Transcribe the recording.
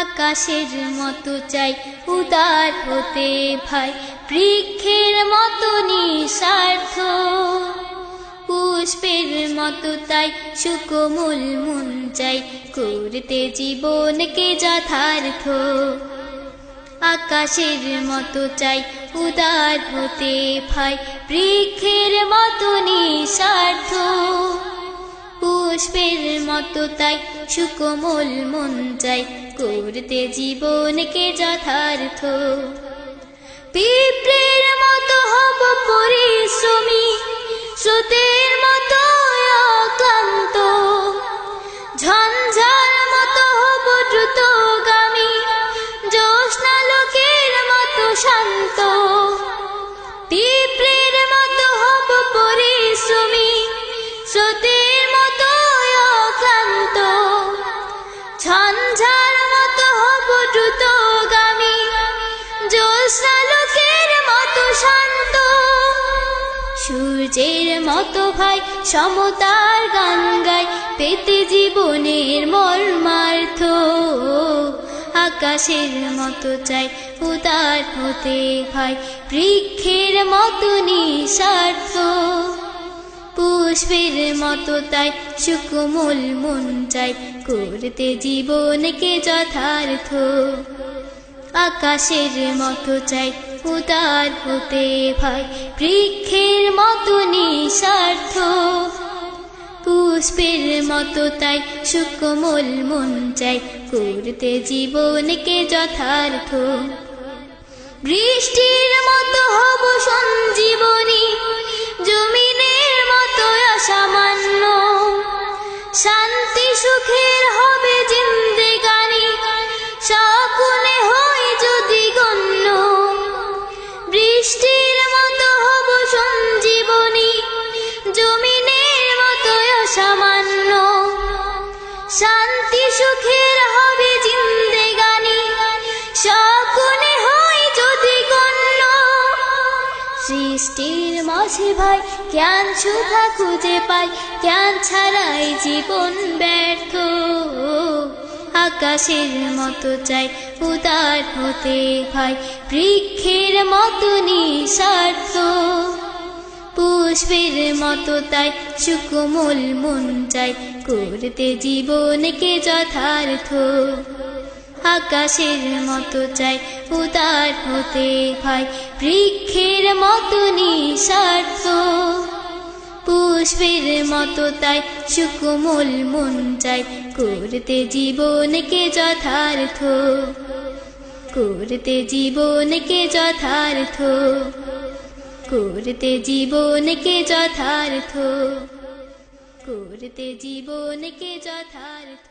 আকাশের মতো চাই উদার হতে ভাই, বৃক্ষের মতো নিঃস্বার্থ, পুষ্পের মতো তাই সুকোমল মন চাই, করতে জীবনকে যথার্থ। আকাশের মতো চাই উদার হতে ভাই, বৃক্ষের মতো নিঃস্বার্থ, পুষ্পের মতো তাই সুকোমল মন চাই, করতে জীবনকে যথার্থ। পিঁপড়ের মতো হব পরিশ্রমী, স্রোতের মতো অক্লান্ত, ঝঞ্ঝার মতো হব দ্রুতগামী, জ্যোৎস্নালোকের মতো শান্ত। পিঁপড়ের মতো হব পরিশ্রমী, স্রোতের মতো অক্লান্ত, ঝঞ্ঝার মতো হব দ্রুতগামী, জ্যোৎস্নালোকের মতো শান্ত। সূর্যের মতো ভাই সমতার গান গাই, পেতে জীবনের মর্মার্থ। আকাশের মতো চাই উদার হতে ভাই, বৃক্ষের মতো নিঃস্বার্থ, পুষ্পের মতো তাই সুকোমল মন চাই, করতে জীবনকে যথার্থ। আকাশের মতো চাই উদার হতে ভাই, বৃক্ষের মতো নিঃস্বার্থ, পুষ্পের মতো তাই সুকোমল মন চাই, করতে জীবনকে যথার্থ। বৃষ্টির মতো হব সঞ্জীবনী, জমিনের মতো অসামান্য, শান্তি সুখের হবে জিন্দেগানি, সকলে হই যদি গণ্য। বৃষ্টির মতো হব সঞ্জীবনী, জমিনের মতো অসামান্য, শান্তি সুখের হবে জিন্দেগানি, সকলে হই যদি গণ্য। সৃষ্টির মাঝে ভাই জ্ঞান সুধা খুঁজে পাই, জ্ঞান ছাড়াই জীবন ব্যর্থ। আকাশের মতো চাই উদার হতে ভাই, বৃক্ষের মতো নিঃস্বার্থ, পুষ্পের মতো তাই সুকোমল মন চাই, করতে জীবনকে যথার্থ। আকাশের মতো চাই উদার হতে ভাই, বৃক্ষের মতো নিঃস্বার্থ, পুষ্পের মতো তাই সুকোমল মন চাই, করতে জীবনকে যথার্থ, করতে জীবনকে যথার্থ, করতে জীবনকে যথার্থ, করতে জীবনকে যথার্থ।